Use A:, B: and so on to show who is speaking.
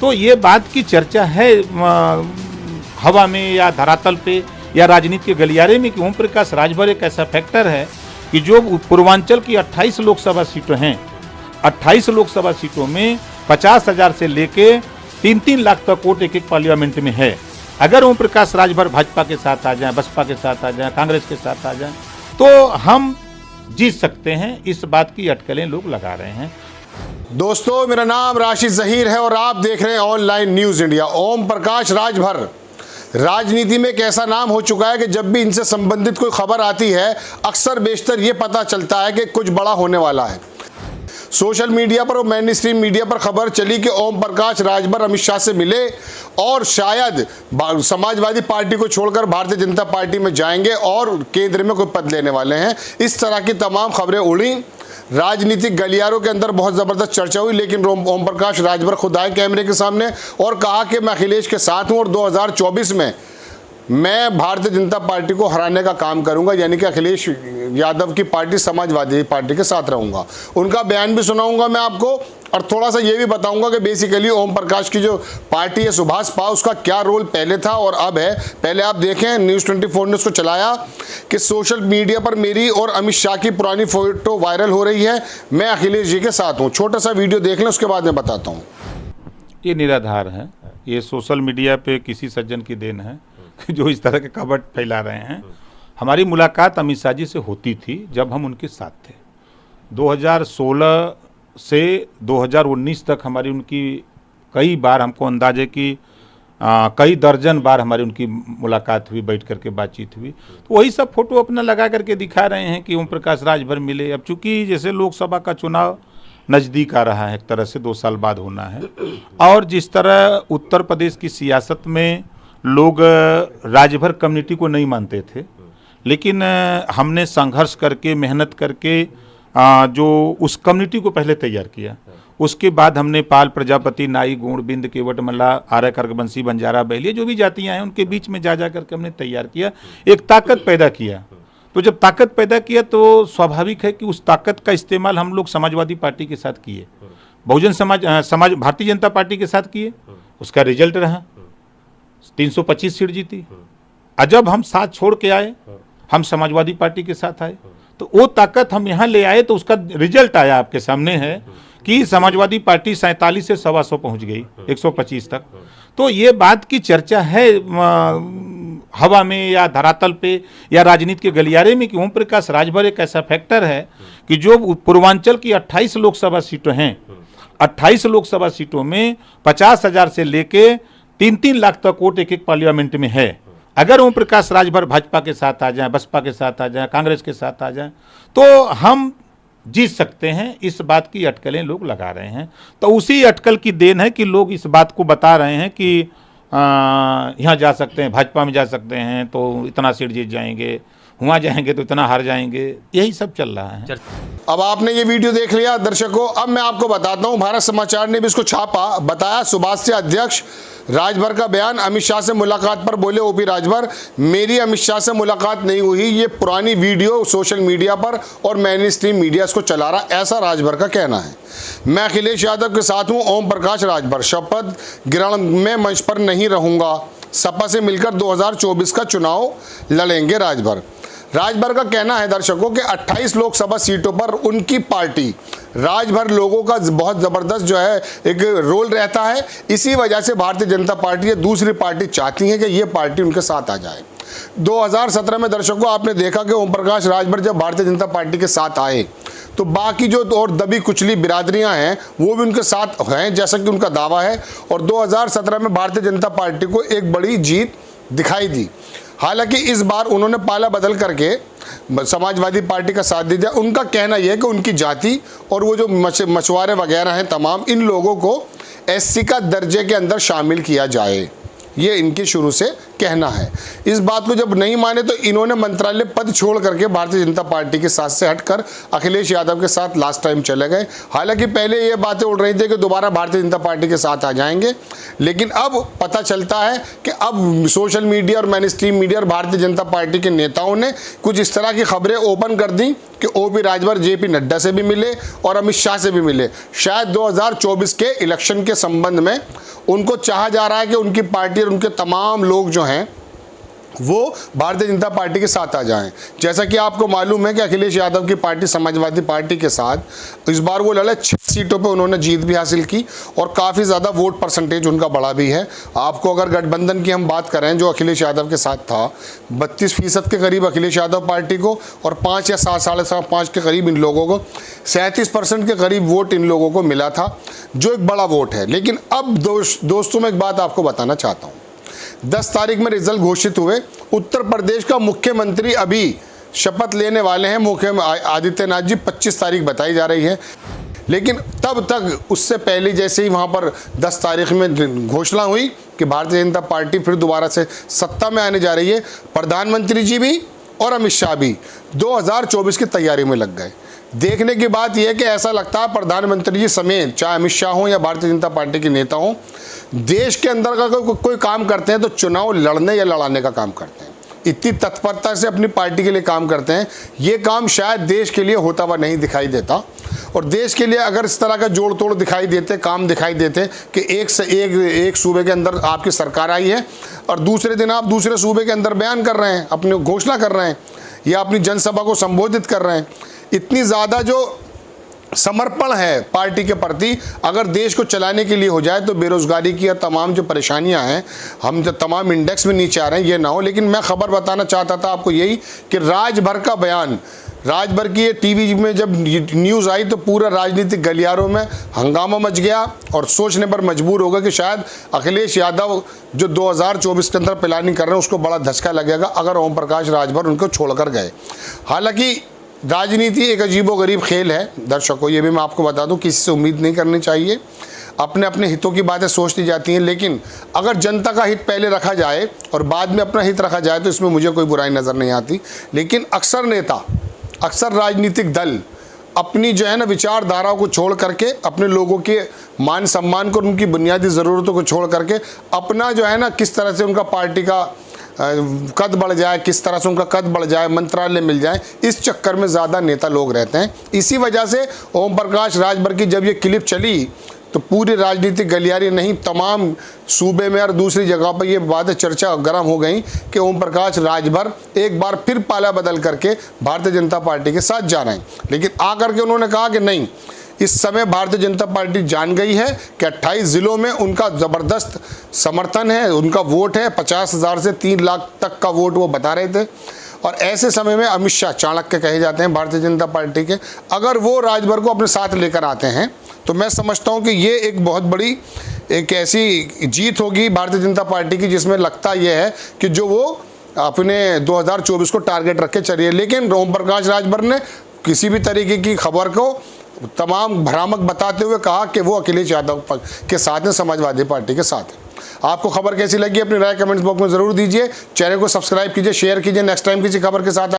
A: तो ये बात की चर्चा है हवा में या धरातल पे या राजनीति के गलियारे में कि ओम प्रकाश राजभर एक ऐसा फैक्टर है कि जो पूर्वांचल की 28 लोकसभा सीटें हैं, 28 लोकसभा सीटों में 50,000 से लेके 3-3 लाख तक वोट एक पार्लियामेंट में है। अगर ओम प्रकाश राजभर भाजपा के साथ आ जाए, बसपा के साथ आ जाए, कांग्रेस के साथ आ जाए तो हम जीत सकते हैं। इस बात की अटकलें लोग लगा रहे हैं।
B: दोस्तों, मेरा नाम राशिद जहीर है और आप देख रहे हैं online news India. Om Prakash Rajbhar राजनीति में एक ऐसा नाम हो चुका है कि जब भी इनसे संबंधित कोई खबर आती है अक्सर बेशतर ये पता चलता है कि कुछ बड़ा होने वाला है। सोशल मीडिया पर और मेन स्ट्रीम मीडिया पर खबर चली कि ओम प्रकाश राजभर अमित शाह से मिले और शायद समाजवादी पार्टी को छोड़कर भारतीय जनता पार्टी में जाएंगे और केंद्र में कोई पद लेने वाले हैं। इस तरह की तमाम खबरें उड़ी, राजनीतिक गलियारों के अंदर बहुत ज़बरदस्त चर्चा हुई। लेकिन ओम प्रकाश राजभर खुद आए कैमरे के सामने और कहा कि मैं अखिलेश के साथ हूं और 2024 में मैं भारतीय जनता पार्टी को हराने का काम करूंगा, यानी कि अखिलेश यादव की पार्टी समाजवादी पार्टी के साथ रहूंगा। उनका बयान भी सुनाऊंगा मैं आपको और थोड़ा सा ये भी बताऊंगा कि बेसिकली ओम प्रकाश की जो पार्टी है सुभाष पा, उसका क्या रोल पहले था और अब है। पहले आप देखें, न्यूज़ 24 ने उसको चलाया कि सोशल मीडिया पर मेरी और अमित शाह की पुरानी फोटो वायरल हो रही है, मैं अखिलेश जी के साथ हूँ। छोटा सा वीडियो देख लें, उसके बाद मैं बताता हूँ।
A: ये निराधार है, ये सोशल मीडिया पे किसी सज्जन की देन है जो इस तरह के कपट फैला रहे हैं। हमारी मुलाकात अमित शाह जी से होती थी जब हम उनके साथ थे। 2016 से 2019 तक हमारी उनकी कई बार, हमको अंदाजे की कई दर्जन बार हमारी उनकी मुलाकात हुई, बैठ करके बातचीत हुई। तो वही सब फोटो अपना लगा करके दिखा रहे हैं कि ओम प्रकाश राजभर मिले। अब चूंकि जैसे लोकसभा का चुनाव नज़दीक आ रहा है, एक तरह से 2 साल बाद होना है, और जिस तरह उत्तर प्रदेश की सियासत में लोग राजभर कम्युनिटी को नहीं मानते थे, लेकिन हमने संघर्ष करके, मेहनत करके जो उस कम्युनिटी को पहले तैयार किया, उसके बाद हमने पाल, प्रजापति, नाई, गोंड, बिंद, केवट, मल्ला, आर्य, कर्कवंशी, बंजारा, बैलिया, जो भी जातियां हैं उनके बीच में जा करके हमने तैयार किया, एक ताकत पैदा किया। तो जब ताकत पैदा किया तो स्वाभाविक है कि उस ताकत का इस्तेमाल हम लोग समाजवादी पार्टी के साथ किए, बहुजन समाज भारतीय जनता पार्टी के साथ किए। उसका रिजल्ट रहा 325 सीट जीती। और जब हम साथ छोड़ के आए, हम समाजवादी पार्टी के साथ आए, तो वो ताकत हम यहाँ ले आए तो उसका रिजल्ट आया, आपके सामने है कि समाजवादी पार्टी 47 से 125 पहुँच गई, 125 तक। तो ये बात की चर्चा है हवा में या धरातल पे या राजनीति के गलियारे में कि ओम प्रकाश राजभर एक ऐसा फैक्टर है कि जो पूर्वांचल की 28 लोकसभा सीटें हैं, 28 लोकसभा सीटों में 50,000 से लेके 3-3 लाख तक वोट एक पार्लियामेंट में है। अगर ओम प्रकाश राजभर भाजपा के साथ आ जाए, बसपा के साथ आ जाए, कांग्रेस के साथ आ जाए तो हम जीत सकते हैं। इस बात की अटकलें लोग लगा रहे हैं। तो उसी अटकल की देन है कि लोग इस बात को बता रहे हैं कि यहाँ जा सकते हैं, भाजपा में जा सकते हैं तो इतना सीट जीत जाएंगे, वहाँ जाएंगे तो इतना हार जाएंगे, यही सब चल रहा है।
B: अब आपने ये वीडियो देख लिया दर्शकों, अब मैं आपको बताता हूँ, भारत समाचार ने भी इसको छापा, बताया सुभाष से अध्यक्ष राजभर का बयान। अमित शाह से मुलाकात पर बोले ओपी राजभर, मेरी अमित शाह से मुलाकात नहीं हुई, ये पुरानी वीडियो सोशल मीडिया पर और मेन स्ट्रीम मीडिया इसको चला रहा, ऐसा राजभर का कहना है। मैं अखिलेश यादव के साथ हूं, ओम प्रकाश राजभर शपथ ग्रहण में मंच पर नहीं रहूंगा, सपा से मिलकर 2024 का चुनाव लड़ेंगे राजभर। राजभर का कहना है दर्शकों कि 28 लोकसभा सीटों पर उनकी पार्टी राजभर लोगों का बहुत ज़बरदस्त जो है एक रोल रहता है। इसी वजह से भारतीय जनता पार्टी या दूसरी पार्टी चाहती है कि ये पार्टी उनके साथ आ जाए। 2017 में दर्शकों आपने देखा कि ओम प्रकाश राजभर जब भारतीय जनता पार्टी के साथ आए तो बाकी जो और दबी कुचली बिरादरियां हैं वो भी उनके साथ हैं, जैसा कि उनका दावा है। और 2017 में भारतीय जनता पार्टी को एक बड़ी जीत दिखाई दी। हालांकि इस बार उन्होंने पाला बदल करके समाजवादी पार्टी का साथ दिया। उनका कहना यह है कि उनकी जाति और वो जो मछुआरे वगैरह हैं तमाम, इन लोगों को एससी का दर्जे के अंदर शामिल किया जाए। ये इनके शुरू से कहना है। इस बात को जब नहीं माने तो इन्होंने मंत्रालय पद छोड़ करके भारतीय जनता पार्टी के साथ से हटकर अखिलेश यादव के साथ लास्ट टाइम चले गए। हालांकि पहले ये बातें उड़ रही थी कि दोबारा भारतीय जनता पार्टी के साथ आ जाएंगे, लेकिन अब पता चलता है कि अब सोशल मीडिया और मेन स्ट्रीम मीडिया और भारतीय जनता पार्टी के नेताओं ने कुछ इस तरह की खबरें ओपन कर दी कि ओपी राजभर जेपी नड्डा से भी मिले और अमित शाह से भी मिले। शायद 2024 के इलेक्शन के संबंध में उनको चाहा जा रहा है कि उनकी पार्टी और उनके तमाम लोग जो हैं वो भारतीय जनता पार्टी के साथ आ जाएं। जैसा कि आपको मालूम है कि अखिलेश यादव की पार्टी समाजवादी पार्टी के साथ इस बार वो लड़े 6 सीटों पे उन्होंने जीत भी हासिल की और काफ़ी ज़्यादा वोट परसेंटेज उनका बढ़ा भी है। आपको अगर गठबंधन की हम बात करें जो अखिलेश यादव के साथ था, 32% के करीब अखिलेश यादव पार्टी को और 5 या 7.5 के करीब इन लोगों को, 37% के करीब वोट इन लोगों को मिला था, जो एक बड़ा वोट है। लेकिन अब दोस्तों मैं एक बात आपको बताना चाहता हूँ। 10 तारीख में रिजल्ट घोषित हुए। उत्तर प्रदेश का मुख्यमंत्री अभी शपथ लेने वाले हैं, मुख्यमंत्री आदित्यनाथ जी, 25 तारीख बताई जा रही है। लेकिन तब तक उससे पहले जैसे ही वहाँ पर 10 तारीख में घोषणा हुई कि भारतीय जनता पार्टी फिर दोबारा से सत्ता में आने जा रही है, प्रधानमंत्री जी भी और अमित शाह भी 2024 की तैयारी में लग गए। देखने की बात यह है कि ऐसा लगता है प्रधानमंत्री जी समेत, चाहे अमित शाह हो या भारतीय जनता पार्टी के नेता हो, देश के अंदर का कोई काम करते हैं तो चुनाव लड़ने या लड़ाने का काम करते हैं। इतनी तत्परता से अपनी पार्टी के लिए काम करते हैं। ये काम शायद देश के लिए होता हुआ नहीं दिखाई देता। और देश के लिए अगर इस तरह का जोड़ तोड़ दिखाई देते, काम दिखाई देते कि एक से एक सूबे के अंदर आपकी सरकार आई है और दूसरे दिन आप दूसरे सूबे के अंदर बयान कर रहे हैं, अपनी घोषणा कर रहे हैं या अपनी जनसभा को संबोधित कर रहे हैं, इतनी ज़्यादा जो समर्पण है पार्टी के प्रति अगर देश को चलाने के लिए हो जाए तो बेरोजगारी की या तमाम जो परेशानियां हैं, हम जो तमाम इंडेक्स में नीचे आ रहे हैं, ये ना हो। लेकिन मैं खबर बताना चाहता था आपको यही कि राजभर का बयान, राजभर की ये टीवी में जब न्यूज़ आई तो पूरा राजनीतिक गलियारों में हंगामा मच गया और सोचने पर मजबूर हो गए कि शायद अखिलेश यादव जो 2024 के अंदर प्लानिंग कर रहे हैं उसको बड़ा धचका लगेगा अगर ओम प्रकाश राजभर उनको छोड़कर गए। हालांकि राजनीति एक अजीबोगरीब खेल है दर्शकों, ये भी मैं आपको बता दूं, किसी से उम्मीद नहीं करनी चाहिए। अपने अपने हितों की बातें सोचती जाती हैं, लेकिन अगर जनता का हित पहले रखा जाए और बाद में अपना हित रखा जाए तो इसमें मुझे कोई बुराई नज़र नहीं आती। लेकिन अक्सर नेता, अक्सर राजनीतिक दल अपनी जो है ना विचारधाराओं को छोड़ करके, अपने लोगों के मान सम्मान को, उनकी बुनियादी ज़रूरतों को छोड़ करके अपना जो है ना किस तरह से उनका पार्टी का कद बढ़ जाए, किस तरह से उनका कद बढ़ जाए, मंत्रालय मिल जाए, इस चक्कर में ज़्यादा नेता लोग रहते हैं। इसी वजह से ओम प्रकाश राजभर की जब ये क्लिप चली तो पूरी राजनीतिक गलियारी नहीं, तमाम सूबे में और दूसरी जगह पर ये बातें चर्चा गर्म हो गई कि ओम प्रकाश राजभर एक बार फिर पाला बदल करके भारतीय जनता पार्टी के साथ जा रहे हैं। लेकिन आकर के उन्होंने कहा कि नहीं, इस समय भारतीय जनता पार्टी जान गई है कि 28 ज़िलों में उनका ज़बरदस्त समर्थन है, उनका वोट है, 50,000 से 3 लाख तक का वोट वो बता रहे थे। और ऐसे समय में अमित शाह, चाणक्य कहे जाते हैं भारतीय जनता पार्टी के, अगर वो राजभर को अपने साथ लेकर आते हैं तो मैं समझता हूँ कि ये एक बहुत बड़ी एक ऐसी जीत होगी भारतीय जनता पार्टी की जिसमें लगता यह है कि जो वो अपने 2024 को टारगेट रख के चलिए। लेकिन ओम प्रकाश राजभर ने किसी भी तरीके की खबर को तमाम भ्रामक बताते हुए कहा कि वो अखिलेश यादव के साथ हैं, समाजवादी पार्टी के साथ हैं। आपको खबर कैसी लगी अपनी राय कमेंट्स बॉक्स में ज़रूर दीजिए। चैनल को सब्सक्राइब कीजिए, शेयर कीजिए। नेक्स्ट टाइम किसी खबर के साथ